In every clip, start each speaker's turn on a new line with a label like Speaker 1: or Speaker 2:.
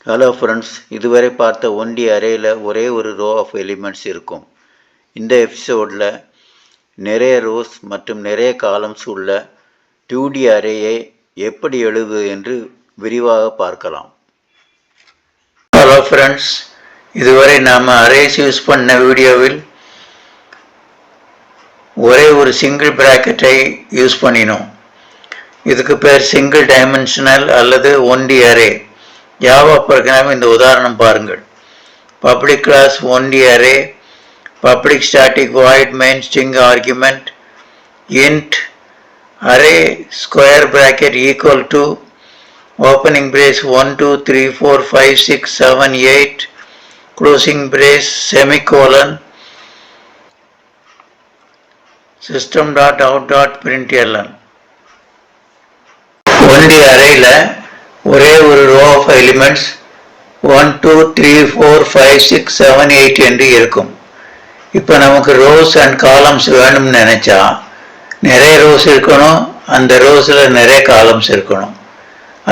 Speaker 1: Hello friends, இதுவரை பார்த்த only அரேயில் ஒரே ஒரு ரோ ஆஃப் எலிமெண்ட்ஸ் இருக்கும். இந்த எபிசோடில் நிறைய ரோஸ் மற்றும் நிறைய காலம்ஸ் உள்ள 2D அரேயை எப்படி எழுதுவது என்று விரிவாக பார்க்கலாம். ஹலோ ஃப்ரெண்ட்ஸ், இதுவரை நாம் அரேஸ் யூஸ் பண்ண வீடியோவில் ஒரே ஒரு சிங்கிள் பிராக்கெட்டை யூஸ் பண்ணினோம். இதுக்கு பேர் சிங்கிள் டைமென்ஷனல் அல்லது ஒன்லி அரே. ஜாவா ப்ரோக்ராம் இந்த உதாரணம் பாருங்கள். Public class only array, public static void main string argument, int array square bracket equal to opening brace 1 2 3 4 5 6 7 8 closing brace semicolon system.out.println. Only அரேல ஒரே ஒரு ரோ ஆஃப் எலிமெண்ட்ஸ் 1 2 3 4 5 6 7 8 என்று இருக்கும். இப்போ நமக்கு ரோஸ் அண்ட் காலம்ஸ் வேணும்னு நினைச்சா நிறைய ரோஸ் இருக்கணும், அந்த ரோஸில் நிறைய காலம்ஸ் இருக்கணும்.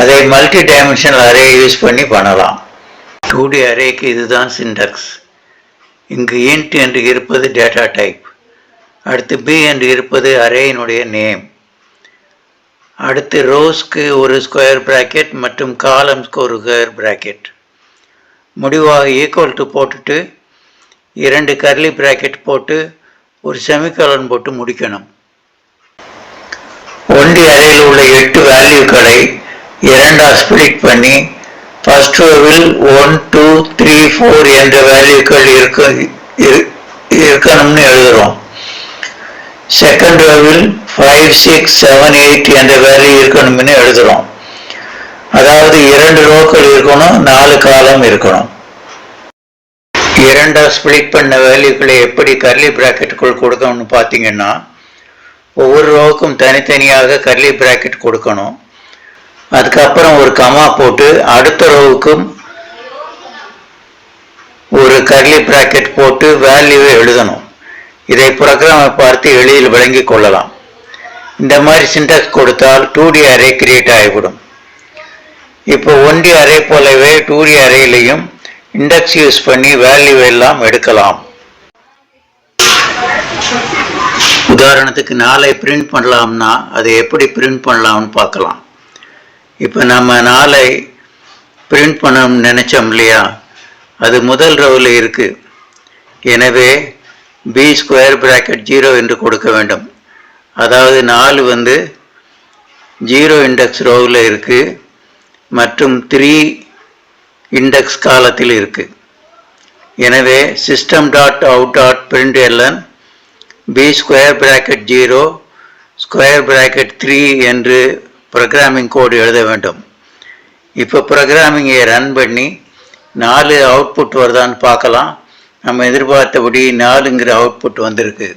Speaker 1: அதை மல்டி டைமென்ஷனல் அரே யூஸ் பண்ணி பண்ணலாம். 2D அரேக்கு இதுதான் சின்டாக்ஸ். இங்கு இன்ட் என்று இருப்பது டேட்டா டைப், அடுத்து b என்று இருப்பது அரேயினுடைய நேம், அடுத்து ரோஸ்க்கு ஒரு ஸ்கொயர் பிராக்கெட் மற்றும் காலம்ஸ்க்கு ஒரு ஸ்கொயர் பிராக்கெட், முடிவாக ஈக்குவல் டு போட்டுட்டு 2 கர்லி பிராக்கெட் போட்டு ஒரு செமிகோலன் போட்டு முடிக்கணும். ஒன்லி அரேயில் உள்ள 8 வேல்யூக்களை இரண்டாக ஸ்பிளிட் பண்ணி ஃபர்ஸ்ட் ரோவில் 1 2 3 4 என்ற வேல்யூக்கள் இருக்கணும்னு எழுதுகிறோம். செகண்ட் ரோவில் 5 6 7 8 என்ற வேல்யூ இருக்கணும்னு எழுதுகிறோம். அதாவது 2 ரோக்கள் இருக்கணும், 4 காலம் இருக்கணும். இரண்டாக ஸ்பிளிட் பண்ண வேல்யூக்களை எப்படி கர்லி பிராக்கெட்டுக்குள் கொடுக்கணும்னு பார்த்தீங்கன்னா, ஒவ்வொரு ரோவுக்கும் தனித்தனியாக கர்லி பிராக்கெட் கொடுக்கணும். அதுக்கப்புறம் ஒரு கமா போட்டு அடுத்த ரோவுக்கும் ஒரு கர்லி பிராக்கெட் போட்டு வேல்யூவை எழுதணும். இதை ப்ரோக்ராமை பார்த்து எளிதில் விளங்கிக் கொள்ளலாம். இந்த மாதிரி சின்டாக்ஸ் கொடுத்தால் 2D அரே கிரியேட் ஆகிவிடும். இப்போ 1D அரே போலவே 2D அரேலையும் இண்டெக்ஸ் யூஸ் பண்ணி வேல்யூ எல்லாம் எடுக்கலாம். உதாரணத்துக்கு 4ஐ பிரிண்ட் பண்ணலாம்னா அதை எப்படி பிரிண்ட் பண்ணலாம்னு பார்க்கலாம். இப்போ நம்ம 4ஐ பிரிண்ட் பண்ணணும்னு நினைச்சோம் இல்லையா, அது முதல் ரோவில் இருக்கு. எனவே b ஸ்கொயர் பிராக்கெட் 0 என்று கொடுக்க வேண்டும். அதாவது 4 0 இண்டெக்ஸ் ரோவில் இருக்கு மற்றும் 3 இண்டெக்ஸ் காலத்தில் இருக்கு. எனவே system.out.println b square bracket 0 square bracket 3 என்று ப்ரோக்ராமிங் கோடு எழுத வேண்டும். இப்போ ப்ரோக்ராமிங்கை ரன் பண்ணி 4 அவுட்புட் வருதான்னு பார்க்கலாம். நம்ம எதிர்பார்த்தபடி 4ங்கிற அவுட்புட் வந்திருக்கு.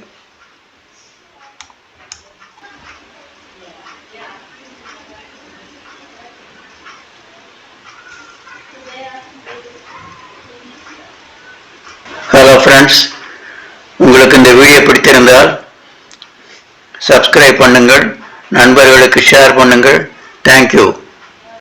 Speaker 1: ஹலோ ஃப்ரெண்ட்ஸ், உங்களுக்கு இந்த வீடியோ பிடித்திருந்தால் சப்ஸ்கிரைப் பண்ணுங்கள், நண்பர்களுக்கு ஷேர் பண்ணுங்கள். தேங்க்யூ.